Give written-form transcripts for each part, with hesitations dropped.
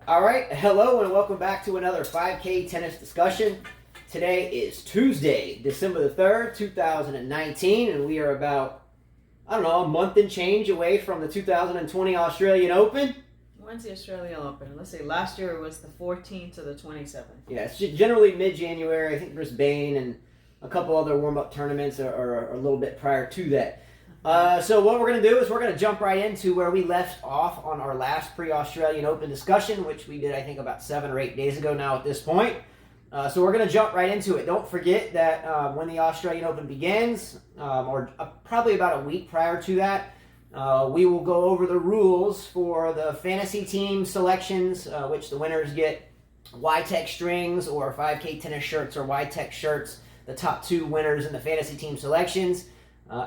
All right, hello and welcome back to another 5K tennis discussion. Today is Tuesday, December the 3rd, 2019, and we are about, a month and change away from the 2020 Australian Open. When's the Australian Open? Let's see, last year it was the 14th to the 27th. Yeah, it's generally mid-January. I think Brisbane and a couple other warm-up tournaments are a little bit prior to that. So what we're going to do is we're going to jump right into where we left off on our last pre-Australian Open discussion, which we did, I think, about 7 or 8 days ago now at this point. So we're going to jump right into it. Don't forget that when the Australian Open begins, or probably about a week prior to that, we will go over the rules for the fantasy team selections, which the winners get YTEX strings or 5K tennis shirts or YTEX shirts, the top 2 winners in the fantasy team selections.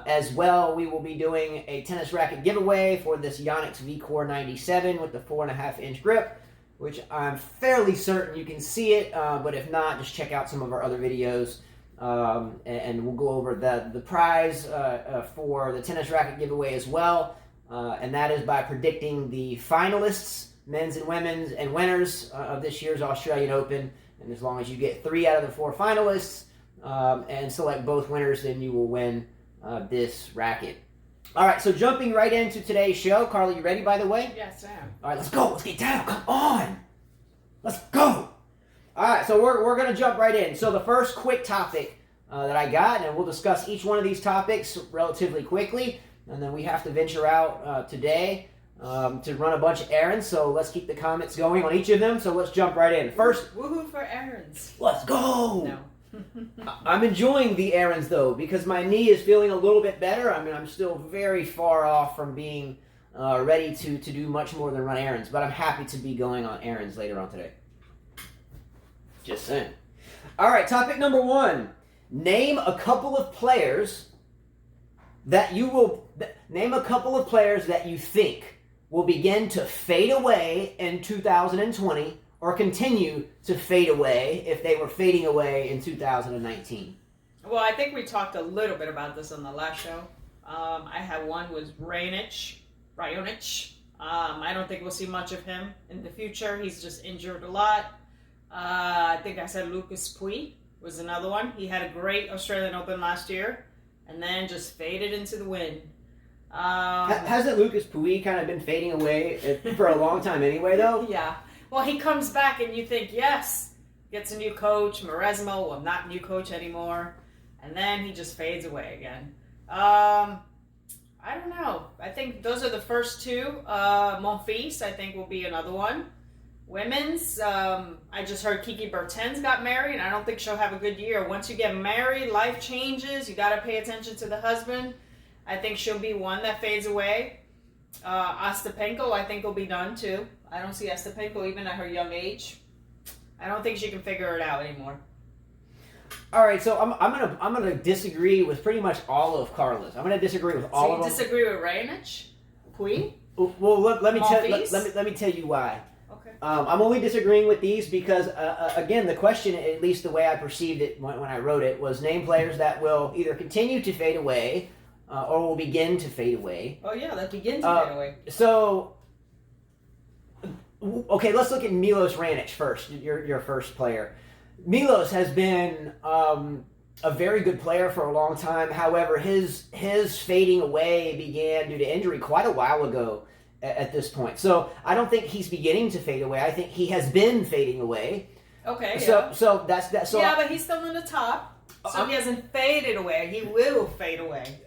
As well, we will be doing a tennis racket giveaway for this YTEX V-Core 97 with the 4.5-inch grip, which I'm fairly certain you can see it, but if not, just check out some of our other videos, and we'll go over the prize for the tennis racket giveaway as well, and that is by predicting the finalists, men's and women's, and winners of this year's Australian Open. And as long as you get 3 out of the 4 finalists and select both winners, then you will win this racket. All right, so jumping right into today's show. Carly, you ready, by the way? Yes, I am. All right, let's go. Let's get down. Come on. Let's go. All right, so we're going to jump right in. So the first quick topic that I got, and we'll discuss each one of these topics relatively quickly, and then we have to venture out today to run a bunch of errands, so let's keep the comments going on each of them. So let's jump right in. First, woohoo for errands. Let's go. No. I'm enjoying the errands, though, because my knee is feeling a little bit better. I mean, I'm still very far off from being ready to do much more than run errands, but I'm happy to be going on errands later on today. Just saying. All right, topic number 1. Name a couple of players that you think will begin to fade away in 2020 or continue to fade away if they were fading away in 2019. Well, I think we talked a little bit about this on the last show. I had one was Raonic. I don't think we'll see much of him in the future. He's just injured a lot. I think I said Lucas Pouille was another one. He had a great Australian Open last year and then just faded into the wind. Hasn't Lucas Pouille kind of been fading away for a long time anyway, though? Yeah. Well, he comes back and you think, yes, gets a new coach, Maresmo, well, not new coach anymore, and then he just fades away again. I don't know. I think those are the first 2. Monfils, I think, will be another one. Women's, I just heard Kiki Bertens got married. I don't think she'll have a good year. Once you get married, life changes. You got to pay attention to the husband. I think she'll be one that fades away. Ostapenko, I think, will be done too. I don't see Ostapenko even at her young age. I don't think she can figure it out anymore. All right, so I'm gonna disagree with pretty much all of Carla's. I'm gonna disagree with all of them. So you disagree with Raonic? Pouille? Well, let me tell you why. Okay. I'm only disagreeing with these because again, the question, at least the way I perceived it when I wrote it, was name players that will either continue to fade away or will begin to fade away. Oh yeah, that begins to fade away. So, okay, let's look at Milos Raonic first. Your first player. Milos has been a very good player for a long time. However, his fading away began due to injury quite a while ago at this point. So I don't think he's beginning to fade away. I think he has been fading away. Okay. So that's that. So yeah, but he's still in the top. So he hasn't faded away. He will fade away.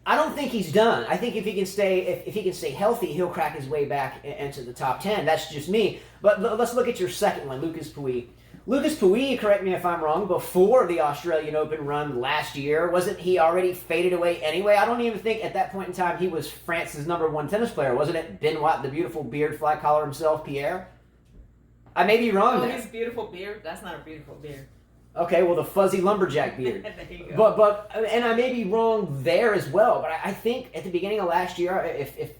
I don't think he's done. I think if he can stay healthy, he'll crack his way back into the top 10. That's just me. But let's look at your second one, Lucas Pouille. Lucas Pouille, correct me if I'm wrong, before the Australian Open run last year, wasn't he already faded away anyway? I don't even think at that point in time he was France's #1 tennis player. Wasn't it Benoit, the beautiful beard fly collar himself, Pierre? I may be wrong there. His beautiful beard? That's not a beautiful beard. Okay, well, the fuzzy lumberjack beard. There you go. But and I may be wrong there as well, but I think at the beginning of last year,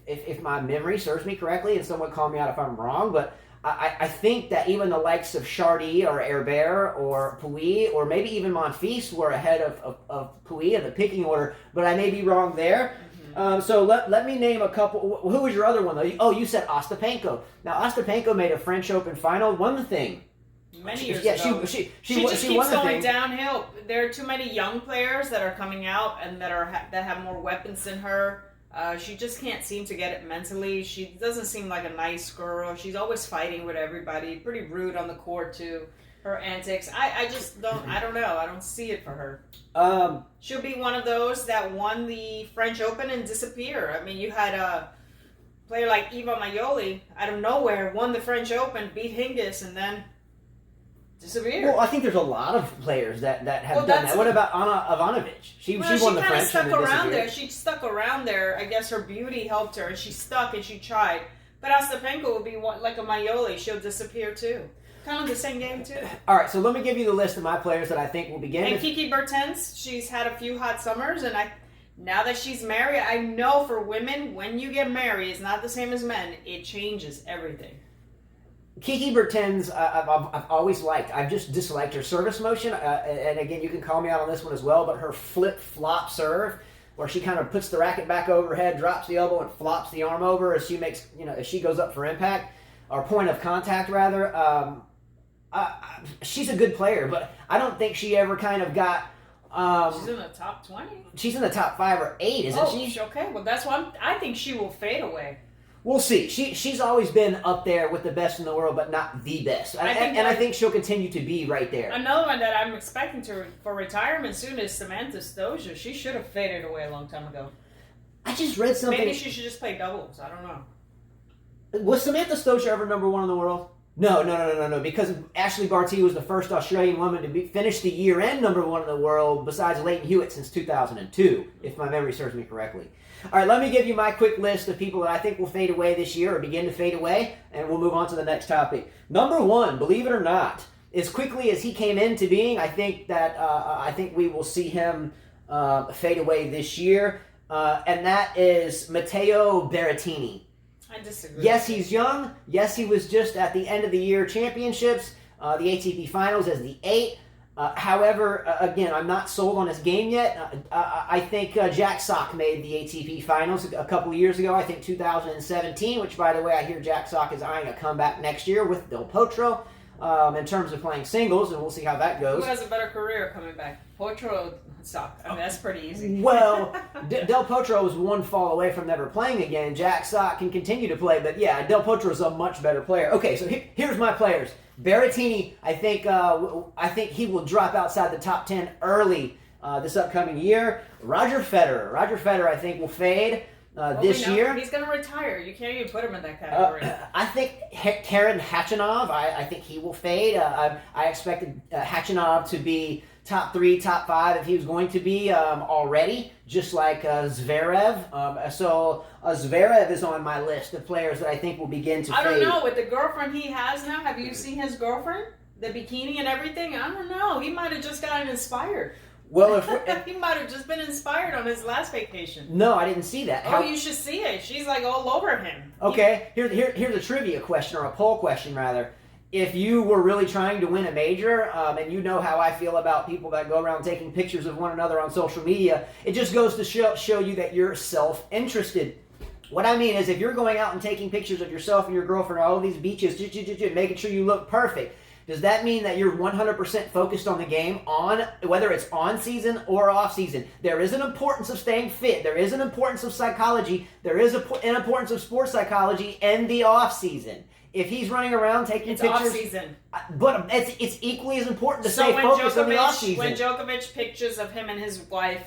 if my memory serves me correctly, and someone call me out if I'm wrong, but I think that even the likes of Chardy or Herbert or Pouille or maybe even Monfils were ahead of Pouille in the picking order, but I may be wrong there. So let me name a couple. Who was your other one, though? Oh, you said Ostapenko. Now, Ostapenko made a French Open final, won the thing. Many years ago. She just keeps going thing. downhill. There are too many young players that are coming out and that have more weapons than her. She just can't seem to get it mentally. She doesn't seem like a nice girl. She's always fighting with everybody. Pretty rude on the court too. Her antics. I just don't. I don't know. I don't see it for her. She'll be one of those that won the French Open and disappear. I mean, you had a player like Eva Maioli out of nowhere won the French Open, beat Hingis, and then disappeared. Well, I think there's a lot of players that have done that. What about Anna Ivanovic? She won the French. Stuck around there. She stuck around there. I guess her beauty helped her, and she stuck and she tried. But Ostapenko will be like a Maioli. She'll disappear too. Kind of the same game too. All right, so let me give you the list of my players that I think will begin. And Kiki Bertens, she's had a few hot summers, and now that she's married, I know for women, when you get married, it's not the same as men. It changes everything. Kiki Bertens, I've always liked. I've just disliked her service motion, and again, you can call me out on this one as well. But her flip-flop serve, where she kind of puts the racket back over her head, drops the elbow, and flops the arm over as she makes, as she goes up for impact or point of contact rather. She's a good player, but I don't think she ever kind of got. She's in the top 20. She's in the top 5 or 8, isn't she? Okay. Well, that's why I think she will fade away. We'll see. She's always been up there with the best in the world, but not the best. I think she'll continue to be right there. Another one that I'm expecting for retirement soon is Samantha Stosur. She should have faded away a long time ago. I just read something. Maybe she should just play doubles. I don't know. Was Samantha Stosur ever number 1 in the world? No. Because Ashleigh Barty was the first Australian woman to finish the year-end number 1 in the world, besides Leighton Hewitt since 2002, if my memory serves me correctly. All right, let me give you my quick list of people that I think will fade away this year or begin to fade away, and we'll move on to the next topic. Number 1, believe it or not, as quickly as he came into being, I think we will see him fade away this year, and that is Matteo Berrettini. I disagree. Yes, he's young. Yes, he was just at the end of the year championships, the ATP finals as the 8th. However, again, I'm not sold on his game yet. I think Jack Sock made the ATP finals a couple of years ago. I think 2017, which, by the way, I hear Jack Sock is eyeing a comeback next year with Del Potro in terms of playing singles, and we'll see how that goes. Who has a better career coming back? Potro or Sock? I mean, that's pretty easy. Well, Del Potro is 1 fall away from never playing again. Jack Sock can continue to play, but yeah, Del Potro is a much better player. Okay, so here's my players. Berrettini, I think he will drop outside the top 10 early this upcoming year. Roger Federer, I think will fade this year. He's going to retire. You can't even put him in that category. I think Karen Khachanov, I think he will fade. I expected Khachanov to be top 3, top 5 if he was going to be already, just like Zverev. So Zverev is on my list of players that I think will begin to fade. I don't know. With the girlfriend he has now, have you seen his girlfriend? The bikini and everything? I don't know. He might have just gotten inspired. Well, he might have just been inspired on his last vacation. No, I didn't see that. You should see it. She's like all over him. Okay, here's a trivia question, or a poll question rather. If you were really trying to win a major, and you know how I feel about people that go around taking pictures of one another on social media, it just goes to show you that you're self-interested. What I mean is, if you're going out and taking pictures of yourself and your girlfriend on all these beaches, making sure you look perfect, does that mean that you're 100% focused on the game, whether it's on season or off season? There is an importance of staying fit. There is an importance of psychology. There is an importance of sports psychology in the off season. If he's running around taking pictures, off season. But it's equally as important to stay focused on the off season. When Djokovic pictures of him and his wife,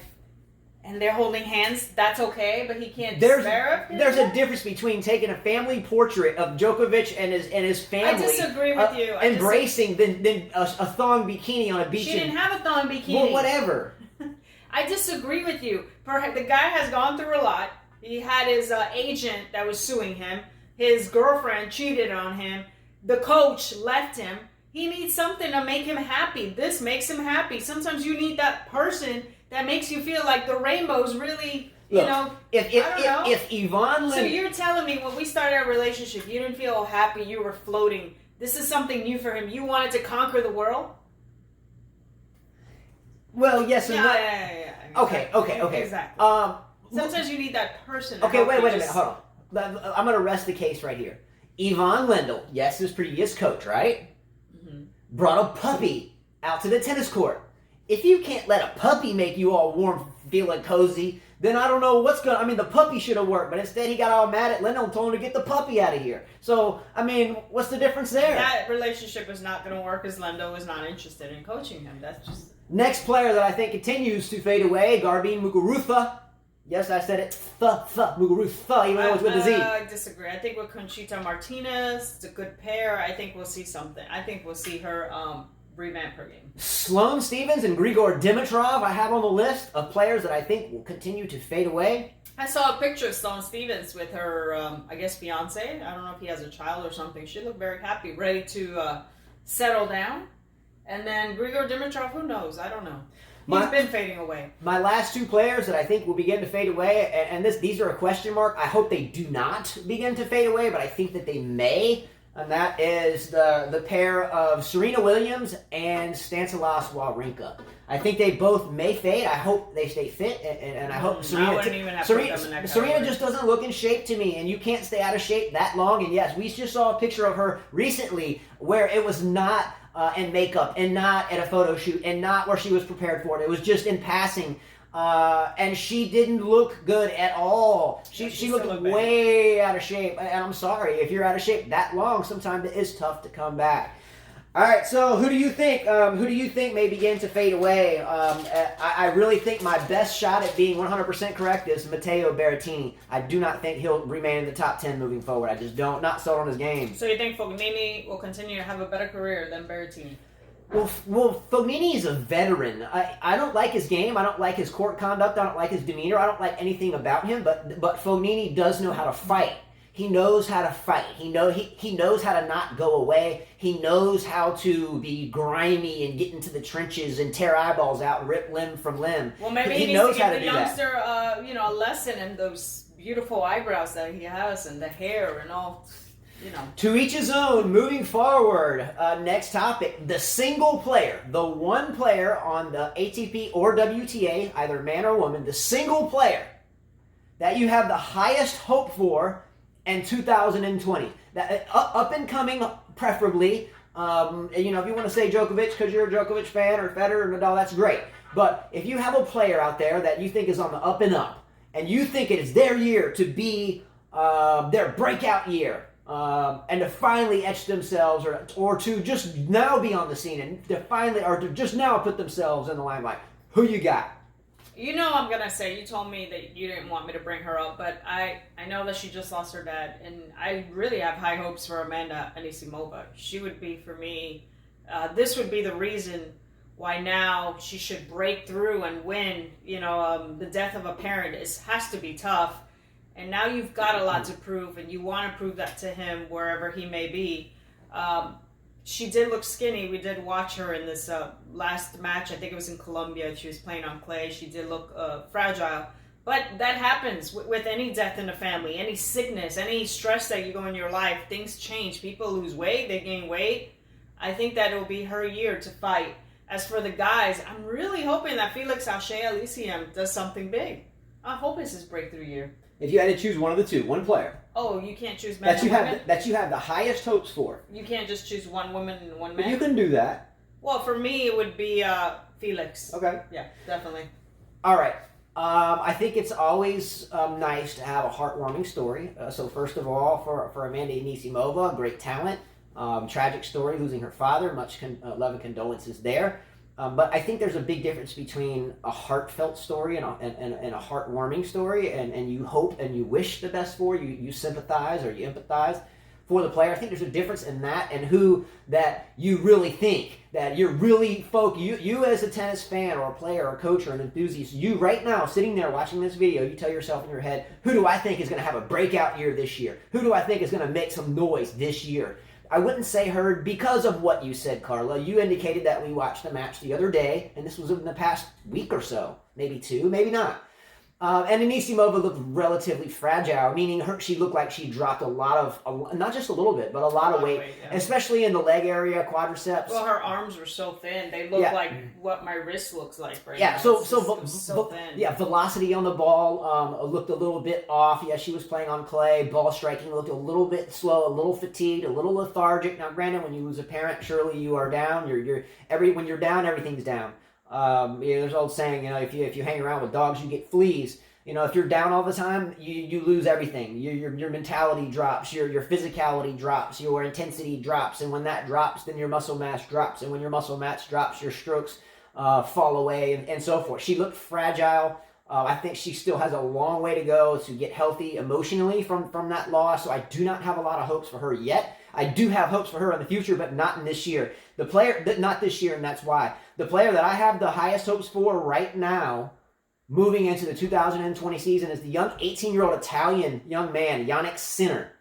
and they're holding hands, that's okay, but he can't. There's a difference between taking a family portrait of Djokovic and his family. I disagree with you. Embracing than a thong bikini on a beach. She didn't have a thong bikini. Well, whatever. I disagree with you. The guy has gone through a lot. He had his agent that was suing him. His girlfriend cheated on him. The coach left him. He needs something to make him happy. This makes him happy. Sometimes you need that person that makes you feel like the rainbow's really, If Yvonne... So you're telling me when we started our relationship, you didn't feel happy, you were floating. This is something new for him. You wanted to conquer the world? Well, yes and no. Yeah. Okay. Exactly. Sometimes you need that person. Okay, wait a minute. Hold on. I'm going to rest the case right here. Yvonne Lendl, yes, his previous coach, right? Mm-hmm. Brought a puppy out to the tennis court. If you can't let a puppy make you all warm, feeling cozy, then I don't know what's going to... I mean, the puppy should have worked, but instead he got all mad at Lendl and told him to get the puppy out of here. So, I mean, what's the difference there? That relationship is not going to work as Lendl was not interested in coaching him. That's just... Next player that I think continues to fade away, Garbine Muguruza. Yes, I said it. Muguruza, even though it's with a Z. I disagree. I think with Conchita Martinez, it's a good pair. I think we'll see something. I think we'll see her revamp her game. Sloane Stephens and Grigor Dimitrov I have on the list of players that I think will continue to fade away. I saw a picture of Sloane Stephens with her, I guess, fiance. I don't know if he has a child or something. She looked very happy, ready to settle down. And then Grigor Dimitrov, who knows? I don't know. He's been fading away. My last two players that I think will begin to fade away, and these are a question mark. I hope they do not begin to fade away, but I think that they may. And that is the pair of Serena Williams and Stanislaus Wawrinka. I think they both may fade. I hope they stay fit, and I hope Serena... I wouldn't even have put them in that Serena just doesn't look in shape to me, and you can't stay out of shape that long. And yes, we just saw a picture of her recently where it was not in makeup, and not at a photo shoot, and not where she was prepared for it. It was just in passing. And she didn't look good at all. She looked way out of shape. And I'm sorry, if you're out of shape that long, sometimes it is tough to come back. All right, so who do you think? Who do you think may begin to fade away? I really think my best shot at being 100% correct is Matteo Berrettini. I do not think he'll remain in the top 10 moving forward. I just don't. Not sold on his game. So you think Fognini will continue to have a better career than Berrettini? Well, Fognini is a veteran. I don't like his game. I don't like his court conduct. I don't like his demeanor. I don't like anything about him. But Fognini does know how to fight. He knows how to fight. He knows how to not go away. He knows how to be grimy and get into the trenches and tear eyeballs out and rip limb from limb. Well, maybe he needs to give the youngster, a lesson in those beautiful eyebrows that he has and the hair and all. To each his own. Moving forward, next topic, the single player, the one player on the ATP or WTA, either man or woman, the single player that you have the highest hope for in 2020. That up and coming, preferably. If you want to say Djokovic because you're a Djokovic fan, or Federer or Nadal, that's great. But if you have a player out there that you think is on the up and up, and you think it is their year to be their breakout year, and to finally etch themselves, or to just now be on the scene, and to just now put themselves in the limelight. Who you got? I'm going to say, you told me that you didn't want me to bring her up, but I know that she just lost her dad, and I really have high hopes for Amanda Anisimova. She would be, for me, this would be the reason why now she should break through and win. The death of a parent has to be tough. And now you've got a lot to prove, and you want to prove that to him wherever he may be. She did look skinny. We did watch her in this last match. I think it was in Colombia. She was playing on clay. She did look fragile. But that happens with any death in the family, any sickness, any stress that you go in your life. Things change. People lose weight. They gain weight. I think that it will be her year to fight. As for the guys, I'm really hoping that Felix Auger-Aliassime does something big. I hope it's his breakthrough year. If you had to choose one of the two, one player. Oh, you can't choose men and women? That you have the highest hopes for. You can't just choose one woman and one man? But you can do that. Well, for me, it would be Felix. Okay. Yeah, definitely. All right. I think it's always nice to have a heartwarming story. So first of all, for Amanda Anisimova, great talent. Tragic story, losing her father. Much love and condolences there. But I think there's a big difference between a heartfelt story and a heartwarming story, and you hope and you wish the best for, you sympathize or you empathize for the player. I think there's a difference in that and who that you really think, that you're really you as a tennis fan or a player or a coach or an enthusiast, you right now sitting there watching this video, you tell yourself in your head, who do I think is going to have a breakout year this year? Who do I think is going to make some noise this year? I wouldn't say heard because of what you said, Carla. You indicated that we watched the match the other day, and this was in the past week or so, maybe two, maybe not. And Anisimova looked relatively fragile, meaning she looked like she dropped a lot of, not just a little bit, but a lot of weight, yeah. especially in the leg area, quadriceps. Well, her arms were so thin; they look like what my wrist looks like right now. So thin. Yeah, velocity on the ball looked a little bit off. Yeah, she was playing on clay. Ball striking looked a little bit slow, a little fatigued, a little lethargic. Now, granted, when you lose a parent, surely you are down. When you're down, everything's down. There's an old saying, if you hang around with dogs, you get fleas. If you're down all the time, you lose everything. Your mentality drops, your physicality drops, your intensity drops, and when that drops, then your muscle mass drops, and when your muscle mass drops, your strokes fall away, and so forth. She looked fragile. I think she still has a long way to go to get healthy emotionally from that loss, so I do not have a lot of hopes for her yet. I do have hopes for her in the future, but not in this year. Not this year, and that's why. The player that I have the highest hopes for right now, moving into the 2020 season, is the young 18-year-old Italian young man, YTEX Sinner,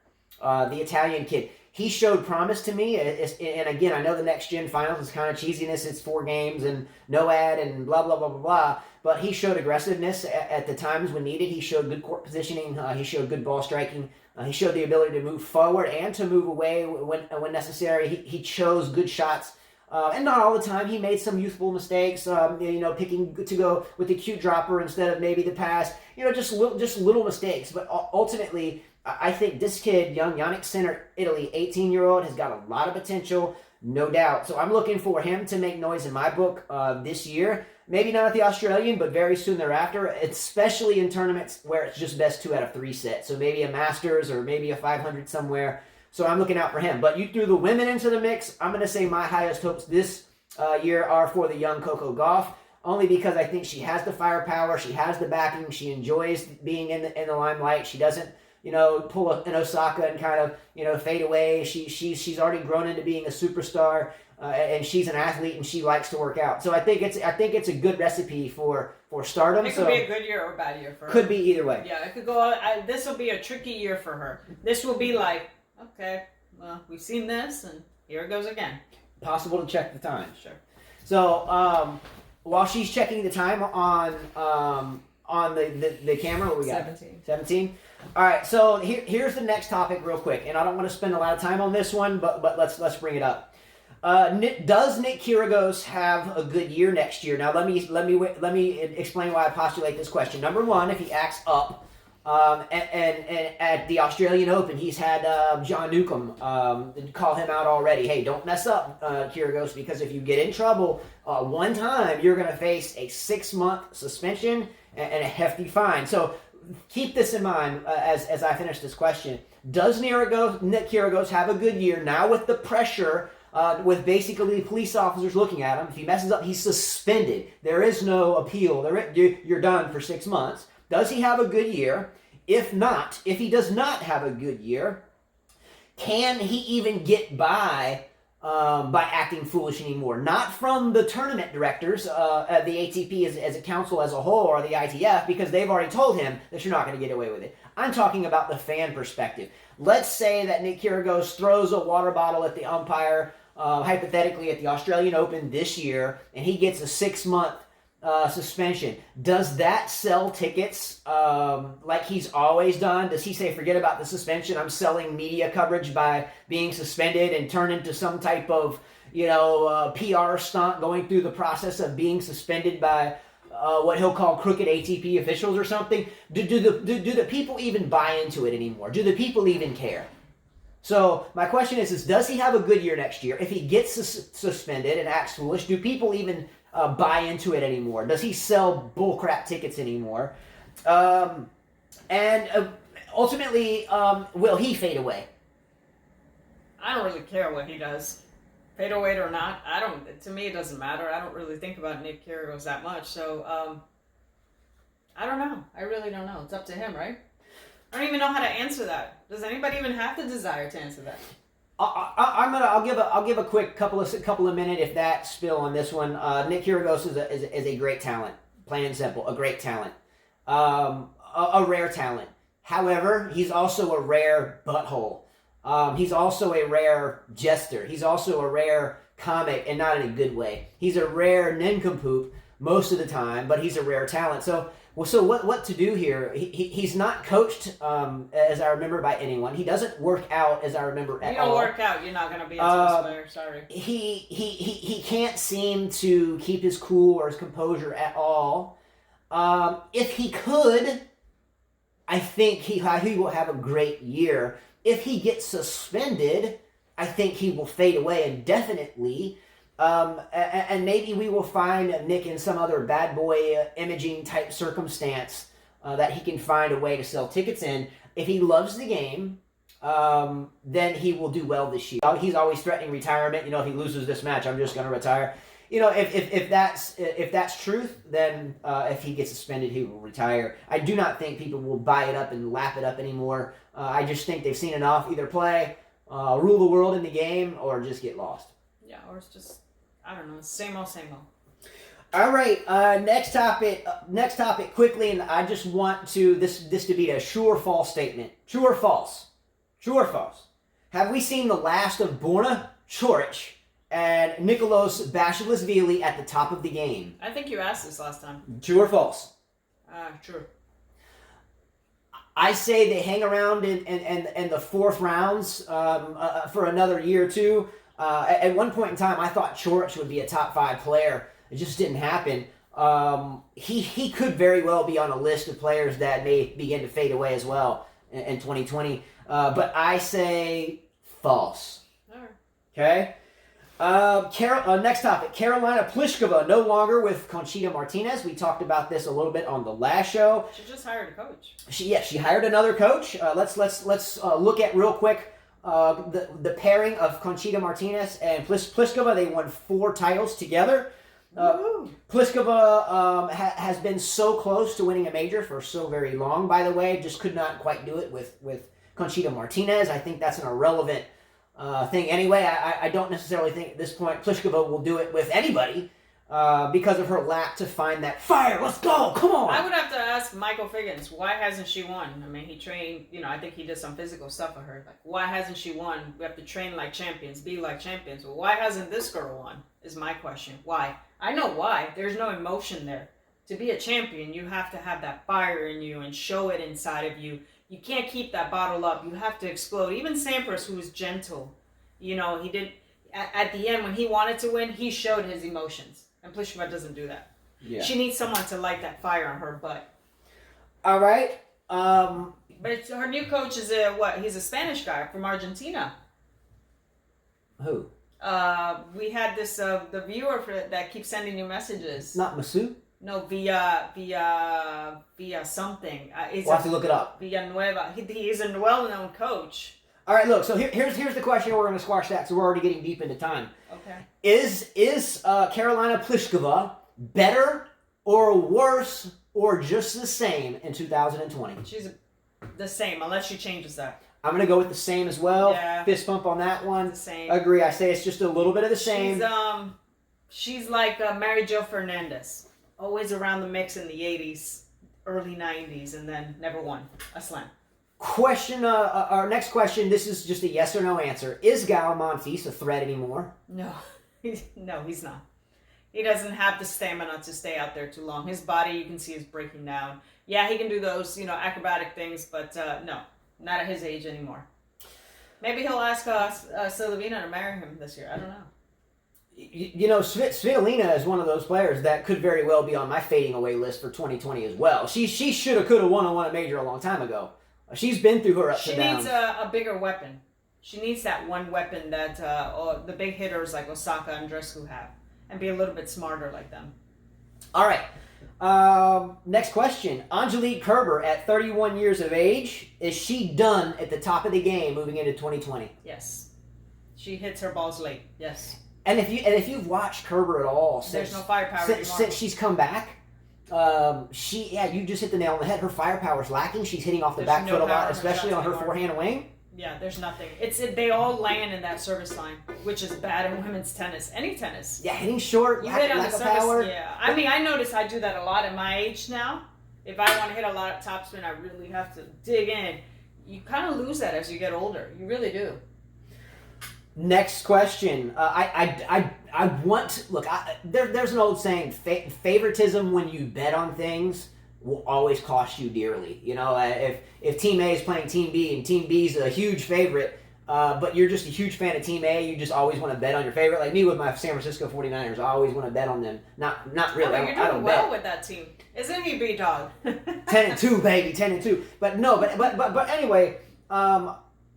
the Italian kid. He showed promise to me, and again, I know the Next Gen Finals is kind of cheesiness. It's 4 games and no ad and blah, blah, blah, blah, blah. But he showed aggressiveness at the times when needed. He showed good court positioning. He showed good ball striking. He showed the ability to move forward and to move away when necessary. He chose good shots. And not all the time. He made some youthful mistakes, picking to go with the cute dropper instead of maybe the pass. Just little mistakes. But ultimately, I think this kid, young YTEX Sinner, Italy, 18-year-old, has got a lot of potential, no doubt. So I'm looking for him to make noise in my book this year. Maybe not at the Australian, but very soon thereafter, especially in tournaments where it's just best 2 out of 3 sets. So maybe a Masters or maybe a 500 somewhere. So I'm looking out for him. But you threw the women into the mix. I'm going to say my highest hopes this year are for the young Coco Gauff, only because I think she has the firepower, she has the backing, she enjoys being in the limelight. She doesn't, pull an Osaka and kind of, fade away. She's already grown into being a superstar, and she's an athlete and she likes to work out. So I think it's a good recipe for stardom. It could be a good year or a bad year for her. Could be either way. Yeah, it could go. This will be a tricky year for her. This will be like, okay, well, we've seen this, and here it goes again. Possible to check the time. Sure. So while she's checking the time on the camera, what we got? 17. All right. So here's the next topic, real quick, and I don't want to spend a lot of time on this one, but let's bring it up. Does Nick Kyrgios have a good year next year? Now let me explain why I postulate this question. Number one, if he acts up. And at the Australian Open, he's had John Newcomb call him out already. Hey, don't mess up, Kyrgios, because if you get in trouble one time, you're going to face a 6-month suspension and a hefty fine. So keep this in mind as I finish this question. Does Nick Kyrgios have a good year now with the pressure, with basically police officers looking at him? If he messes up, he's suspended. There is no appeal. You're done for 6 months. Does he have a good year? If he does not have a good year, can he even get by acting foolish anymore? Not from the tournament directors, the ATP as a council as a whole, or the ITF, because they've already told him that you're not going to get away with it. I'm talking about the fan perspective. Let's say that Nick Kyrgios throws a water bottle at the umpire, hypothetically at the Australian Open this year, and he gets a 6-month suspension. Does that sell tickets like he's always done? Does he say, forget about the suspension, I'm selling media coverage by being suspended, and turn into some type of PR stunt going through the process of being suspended by what he'll call crooked ATP officials or something? Do the people even buy into it anymore? Do the people even care? So my question is does he have a good year next year? If he gets suspended and acts foolish, do people even buy into it anymore? Does he sell bullcrap tickets anymore? And ultimately, will he fade away? I don't really care what he does. Fade away or not, to me it doesn't matter. I don't really think about Nick Kyrgios that much. So, I don't know. I really don't know. It's up to him, right? I don't even know how to answer that. Does anybody even have the desire to answer that? I'll give a quick couple of minute if that spill on this one. Nick Kyrgios is a great talent, plain and simple, a great talent, a rare talent. However, he's also a rare butthole. He's also a rare jester. He's also a rare comic, and not in a good way. He's a rare nincompoop most of the time, but he's a rare talent. So Well, so what to do here? He's not coached, as I remember, by anyone. He doesn't work out, as I remember, at all. You don't work out, you're not going to be a tennis player. Sorry. He can't seem to keep his cool or his composure at all. If he could, I think he will have a great year. If he gets suspended, I think he will fade away indefinitely. And maybe we will find Nick in some other bad boy imaging type circumstance that he can find a way to sell tickets in. If he loves the game, then he will do well this year. He's always threatening retirement. If he loses this match, I'm just going to retire. If that's truth, then if he gets suspended, he will retire. I do not think people will buy it up and lap it up anymore. I just think they've seen enough. Either play, rule the world in the game, or just get lost. Yeah, or it's just, I don't know, same old, same old. All right, next topic quickly, and I just want this to be a true or false statement. True or false? True or false? Have we seen the last of Borna Coric and Nicolas Basilashvili at the top of the game? I think you asked this last time. True or false? True. I say they hang around in the fourth rounds for another year or two. At one point in time, I thought Coric would be a top 5 player. It just didn't happen. He could very well be on a list of players that may begin to fade away as well in 2020. But I say false. All right. Okay. Next topic. Karolina Pliskova no longer with Conchita Martinez. We talked about this a little bit on the last show. She just hired a coach. She hired another coach. Let's look at real quick the pairing of Conchita Martinez and Pliskova. They won 4 titles together. Pliskova has been so close to winning a major for so very long, by the way. Just could not quite do it with Conchita Martinez. I think that's an irrelevant thing anyway. I don't necessarily think at this point Pliskova will do it with anybody because of her lack to find that fire. Let's go. Come on. I would have to ask Michael Figgins, why hasn't she won? I mean, he trained, I think he did some physical stuff with her. Like, why hasn't she won? We have to train like champions, be like champions. Well, why hasn't this girl won is my question. Why? I know why. There's no emotion there. To be a champion, you have to have that fire in you and show it inside of you. You can't keep that bottle up. You have to explode. Even Sampras, who was gentle, he did, at the end when he wanted to win, he showed his emotions. And Pliskova doesn't do that. Yeah. She needs someone to light that fire on her butt. All right. But her new coach is he's a Spanish guy from Argentina. Who? We had this the viewer that keeps sending you messages. Not Masu? No, via something. We'll have to look it up. Villanueva. He is a well-known coach. All right, look. So here's the question. We're going to squash that. So we're already getting deep into time. Okay. Is Karolina Pliskova better or worse or just the same in 2020? She's the same, unless she changes that. I'm going to go with the same as well. Yeah. Fist bump on that one. The same. Agree. I say it's just a little bit of the same. She's like Mary Jo Fernandez. Always around the mix in the 80s, early 90s, and then never won a slam. Our next question, this is just a yes or no answer. Is Gal Monfils a threat anymore? No. No, he's not. He doesn't have the stamina to stay out there too long. His body, you can see, is breaking down. Yeah, he can do those, acrobatic things, but no, not at his age anymore. Maybe he'll ask Silvina to marry him this year. I don't know. Svitolina is one of those players that could very well be on my fading away list for 2020 as well. She should have, could have won a major a long time ago. She's been through her ups and downs. She needs a bigger weapon. She needs that one weapon that the big hitters like Osaka and Andreescu have, and be a little bit smarter like them. All right. Next question. Angelique Kerber, at 31 years of age, is she done at the top of the game moving into 2020? Yes. She hits her balls late. Yes. And if you've watched Kerber at all there's no firepower since she's come back, you just hit the nail on the head. Her firepower's lacking. She's hitting off the back foot a lot, especially on her forehand wing. Yeah, there's nothing. They all land in that service line, which is bad in women's tennis. Any tennis. Yeah, hitting short, you lack hit on the of service, power. Yeah, I mean, I notice I do that a lot at my age now. If I want to hit a lot of topspin, I really have to dig in. You kind of lose that as you get older. You really do. Next question. There's an old saying, favoritism when you bet on things will always cost you dearly. You know, if Team A is playing Team B and Team B is a huge favorite, but you're just a huge fan of Team A, you just always want to bet on your favorite. Like me with my San Francisco 49ers, I always want to bet on them. Not really. Oh, you're doing well with that team. Isn't he, B-Dog? 10-2, baby, 10-2. But no, but anyway, I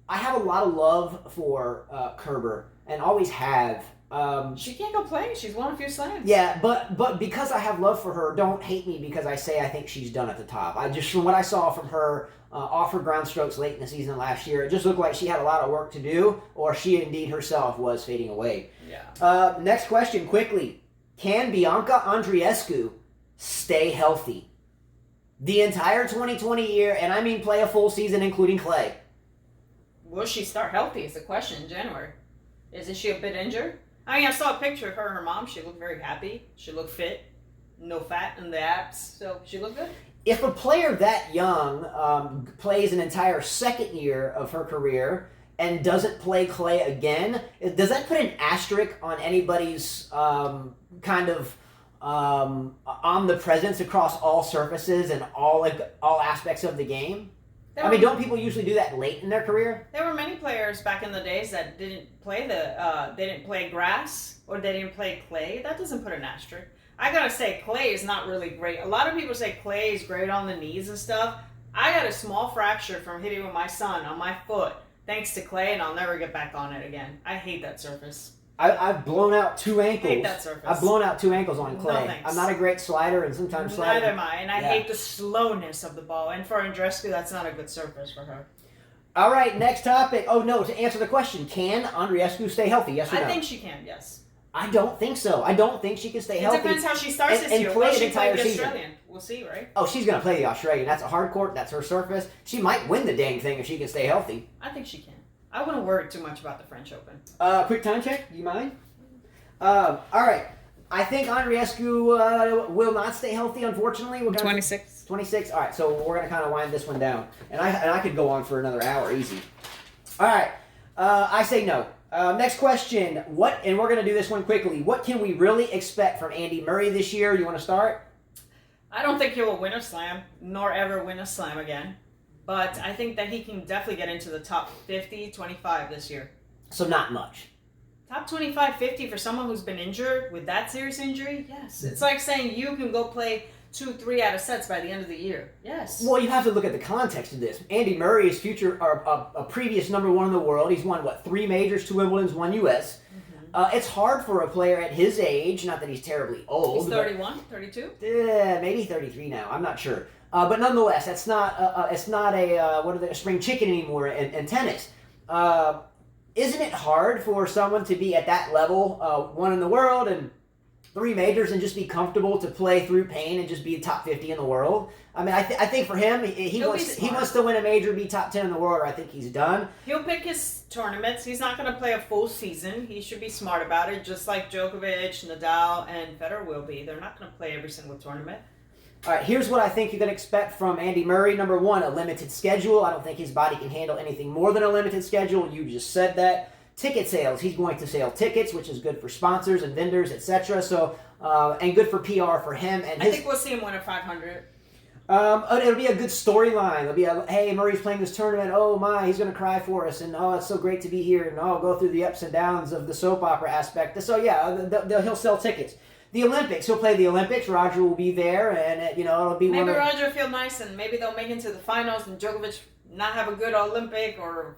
have a lot of love for Kerber and always have. She can't go play. She's won a few slams. Yeah, but because I have love for her, don't hate me because I say I think she's done at the top. From what I saw from her off her ground strokes late in the season last year, it just looked like she had a lot of work to do, or she indeed herself was fading away. Yeah. Next question, quickly. Can Bianca Andreescu stay healthy the entire 2020 year, and I mean play a full season including clay? Will she start healthy is the question in January. Isn't she a bit injured? I mean, I saw a picture of her and her mom. She looked very happy. She looked fit. No fat in the abs. So she looked good. If a player that young plays an entire second year of her career and doesn't play clay again, does that put an asterisk on anybody's kind of omnipresence across all surfaces and all aspects of the game? Don't people usually do that late in their career? There were many players back in the days that didn't play they didn't play grass or they didn't play clay. That doesn't put an asterisk. I gotta say, clay is not really great. A lot of people say clay is great on the knees and stuff. I got a small fracture from hitting with my son on my foot thanks to clay, and I'll never get back on it again. I hate that surface. I've blown out 2 ankles. I hate that surface. I've blown out 2 ankles on clay. No, thanks. I'm not a great slider, and sometimes sliding. Neither am I, and I hate the slowness of the ball. And for Andreescu, that's not a good surface for her. All right, next topic. Oh no, to answer the question, can Andreescu stay healthy? Yes or no? I think she can. Yes. I don't think so. I don't think she can stay healthy. It depends how she starts this year. Will she play the Australian? We'll see, right? Oh, she's going to play the Australian. That's a hard court. That's her surface. She might win the dang thing if she can stay healthy. I think she can. I wouldn't worry too much about the French Open. Quick time check. Do you mind? All right. I think Andreescu will not stay healthy, unfortunately. We're gonna 26. 26. All right, so we're going to kind of wind this one down. And I could go on for another hour, easy. All right. I say no. Next question. And we're going to do this one quickly. What can we really expect from Andy Murray this year? You want to start? I don't think he will win a slam, nor ever win a slam again. But I think that he can definitely get into the top 50, 25 this year. So not much. Top 25, 50 for someone who's been injured with that serious injury? Yes. It's like saying you can go play 2-3 out of sets by the end of the year. Yes. Well, you have to look at the context of this. Andy Murray is a previous number 1 in the world. He's won, 3 majors, 2 Wimbledons, 1 U.S. Mm-hmm. It's hard for a player at his age, not that he's terribly old. He's 31, 32? Maybe 33 now. I'm not sure. But nonetheless, it's not a spring chicken anymore in tennis. Isn't it hard for someone to be at that level, 1 in the world and 3 majors, and just be comfortable to play through pain and just be top 50 in the world? I mean, I think for him, he wants to win a major, be top 10 in the world, or I think he's done. He'll pick his tournaments. He's not going to play a full season. He should be smart about it, just like Djokovic, Nadal, and Federer will be. They're not going to play every single tournament. All right, here's what I think you can expect from Andy Murray. Number 1, a limited schedule. I don't think his body can handle anything more than a limited schedule. You just said that. Ticket sales. He's going to sell tickets, which is good for sponsors and vendors, etc. So, and good for PR for him. And I think we'll see him win a 500. It'll be a good storyline. It'll be hey, Murray's playing this tournament. Oh my, he's going to cry for us. And oh, it's so great to be here. And go through the ups and downs of the soap opera aspect. So yeah, he'll sell tickets. The Olympics. He'll play the Olympics. Roger will be there, and it'll be maybe Roger will feel nice, and maybe they'll make it to the finals, and Djokovic not have a good Olympic or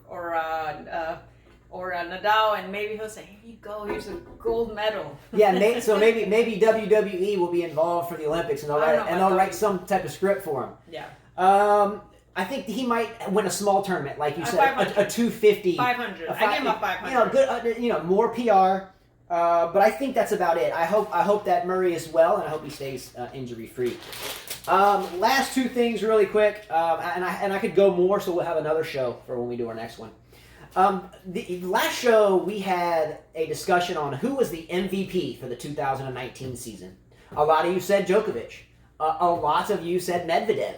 Nadal, and maybe he'll say, "Here you go. Here's a gold medal." Yeah, maybe WWE will be involved for the Olympics, and they'll write some type of script for him. Yeah. I think he might win a small tournament, like you said, 500. a 250. 500. I give him a 500. Good. More PR. But I think that's about it. I hope that Murray is well, and I hope he stays injury free. Last 2 things really quick, and I could go more, so we'll have another show for when we do our next one. The last show we had a discussion on who was the MVP for the 2019 season. A lot of you said Djokovic. A lot of you said Medvedev.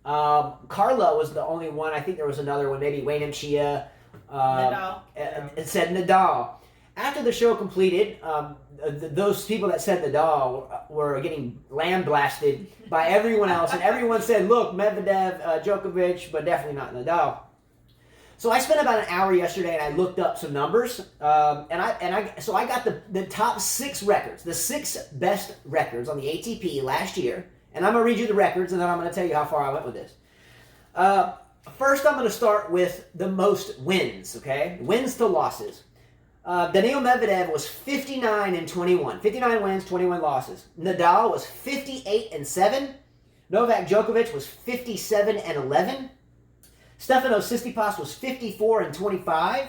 Carla was the only one. I think there was another one, maybe Wayne Chia. Nadal. It said Nadal. After the show completed, those people that said Nadal were getting lambasted by everyone else, and everyone said, "Look, Medvedev, Djokovic, but definitely not Nadal." So I spent about an hour yesterday, and I looked up some numbers, so I got the top 6 records, the 6 best records on the ATP last year, and I'm gonna read you the records, and then I'm gonna tell you how far I went with this. First, I'm gonna start with the most wins. Okay, wins to losses. Daniil Medvedev was 59-21, 59 wins, 21 losses. Nadal was 58-7. Novak Djokovic was 57-11. Stefanos Tsitsipas was 54-25.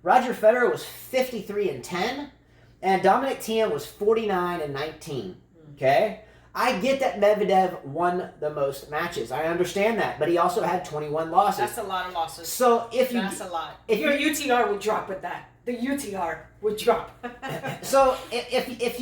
Roger Federer was 53-10. And Dominic Thiem was 49-19. Okay? I get that Medvedev won the most matches. I understand that. But he also had 21 losses. That's a lot of losses. So that's a lot. Your UTR would drop with that. The UTR would drop. So if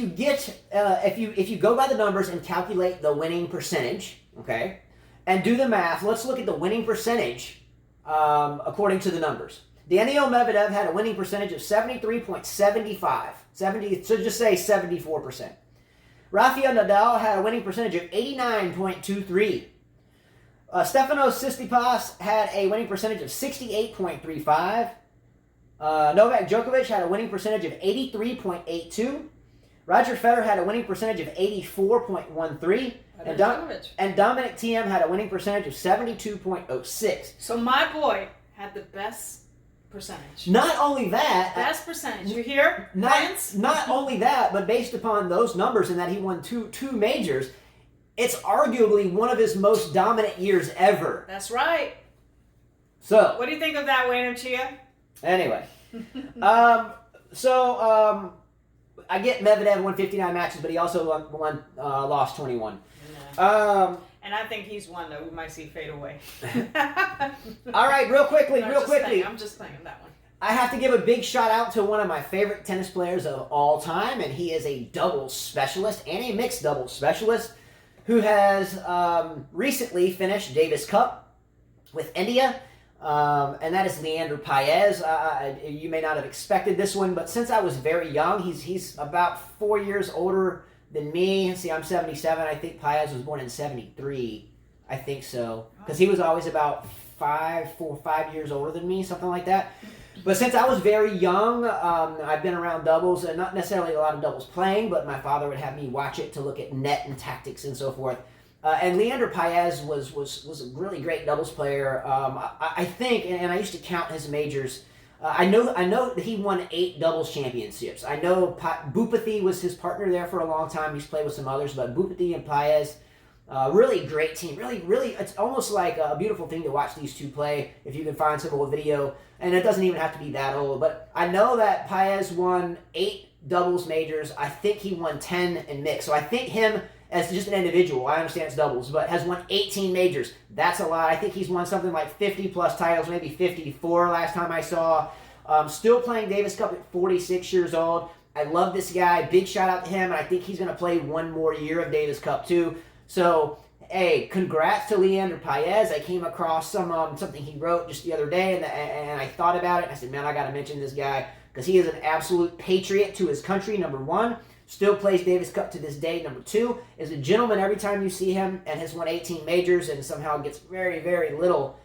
you go by the numbers and calculate the winning percentage, okay, and do the math, let's look at the winning percentage according to the numbers. Daniil Medvedev had a winning percentage of 73.75. So just say 74%. Rafael Nadal had a winning percentage of 89.23. Stefanos Tsitsipas had a winning percentage of 68.35. Novak Djokovic had a winning percentage of 83.82. Roger Federer had a winning percentage of 84.13. And Dominic Thiem had a winning percentage of 72.06. So my boy had the best percentage. Not only that... Best percentage. You hear? Not only that, but based upon those numbers and that he won two majors, it's arguably one of his most dominant years ever. That's right. So... What do you think of that, Wayne and Chia? Anyway. I get Medvedev won 59 matches, but he also lost 21. Yeah. And I think he's one that we might see fade away. All right, real quickly. I'm just playing that one. I have to give a big shout out to one of my favorite tennis players of all time, and he is a doubles specialist and a mixed doubles specialist who has recently finished Davis Cup with India. And that is Leandro Paez. You may not have expected this one, but since I was very young, he's about 4 years older than me. See, I'm 77. I think Paez was born in 73. I think so. Because he was always about 5 years older than me, something like that. But since I was very young, I've been around doubles, and not necessarily a lot of doubles playing, but my father would have me watch it to look at net and tactics and so forth. And Leandro Paez was a really great doubles player. I think, and I used to count his majors. I know that he won 8 doubles championships. I know Bhupathi was his partner there for a long time. He's played with some others, but Bhupathi and Paez, really great team. Really, it's almost like a beautiful thing to watch these two play if you can find some old video. And it doesn't even have to be that old. But I know that Paez won 8 doubles majors. I think he won 10 in mixed. So I think him as just an individual, I understand it's doubles, but has won 18 majors. That's a lot. I think he's won something like 50 plus titles, maybe 54 last time I saw. Still playing Davis Cup at 46 years old. I love this guy. Big shout out to him, and I think he's going to play one more year of Davis Cup too. So, hey, congrats to Leandro Paez. I came across something he wrote just the other day, and I thought about it. I said, man, I got to mention this guy because he is an absolute patriot to his country, number one. Still plays Davis Cup to this day. Number 2 is a gentleman every time you see him, and has won 18 majors and somehow gets very, very little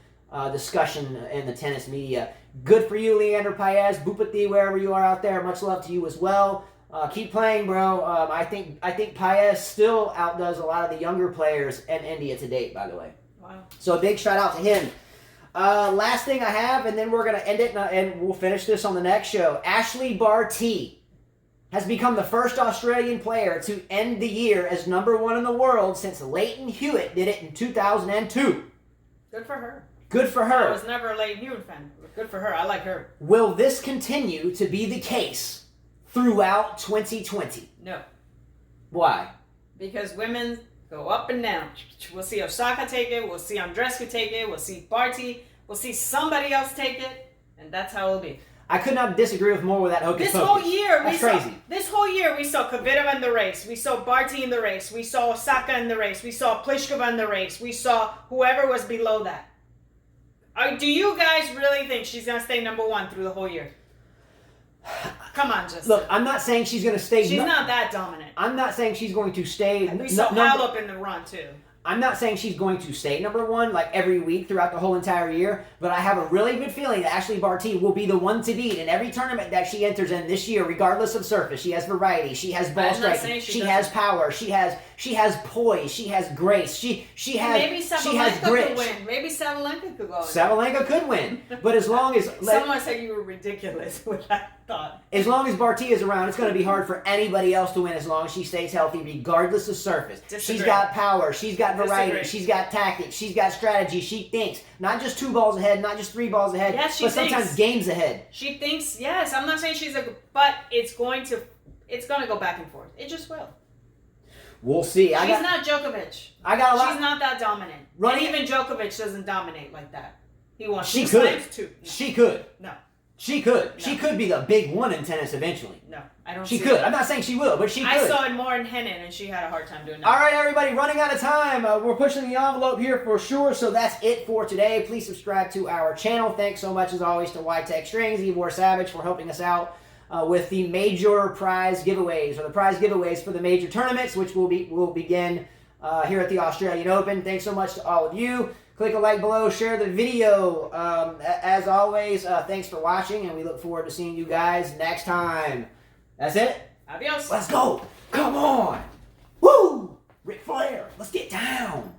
discussion in the tennis media. Good for you, Leandro Paez. Bhupathi, wherever you are out there, much love to you as well. Keep playing, bro. I think Paez still outdoes a lot of the younger players in India to date, by the way. Wow. So a big shout out to him. Last thing I have, and then we're going to end it, and we'll finish this on the next show. Ashleigh Barty has become the first Australian player to end the year as number 1 in the world since Leighton Hewitt did it in 2002. Good for her. Good for her. I was never a Leighton Hewitt fan. Good for her. I like her. Will this continue to be the case throughout 2020? No. Why? Because women go up and down. We'll see Osaka take it. We'll see Andreescu take it. We'll see Barty. We'll see somebody else take it. And that's how it'll be. I could not disagree with more with that hocus pocus. This whole year we saw Kvitova in the race. We saw Barty in the race. We saw Osaka in the race. We saw Pliskova in the race. We saw whoever was below that. Do you guys really think she's going to stay number 1 through the whole year? Come on, Justin. Look, I'm not saying she's going to stay. She's not that dominant. I'm not saying she's going to stay. We saw Halep in the run, too. I'm not saying she's going to stay number one like every week throughout the whole entire year, but I have a really good feeling that Ashleigh Barty will be the one to beat in every tournament that she enters in this year, regardless of surface. She has variety. She has ball striking. She has power. She has poise. She has grace. She has maybe Sabalenka could win. Maybe Sabalenka could go. Sabalenka could win, but as long as someone said you were ridiculous with that thought. As long as Barty is around, it's going to be hard for anybody else to win as long as she stays healthy, regardless of surface. Disagree. She's got power. She's got variety. She's got tactics. She's got strategy. She thinks. Not just 2 balls ahead, not just 3 balls ahead, yes, but sometimes games ahead. She thinks, yes. I'm not saying but it's going to go back and forth. It just will. We'll see. She's not Djokovic. She's not that dominant. And even Djokovic doesn't dominate like that. He wants 2 slams, 2. No. She could. No. She could. No. She could be the big one in tennis eventually. No, I don't She see could. that. I'm not saying she will, but she could. I saw it more in Hennen, and she had a hard time doing that. All right, everybody, running out of time. We're pushing the envelope here for sure, so that's it for today. Please subscribe to our channel. Thanks so much, as always, to YTEX Strings, Ivor Savage, for helping us out with the major prize giveaways, or the prize giveaways for the major tournaments, which will begin here at the Australian Open. Thanks so much to all of you. Click a like below, share the video. As always, thanks for watching, and we look forward to seeing you guys next time. That's it. Adios. Let's go. Come on. Woo! Ric Flair, let's get down.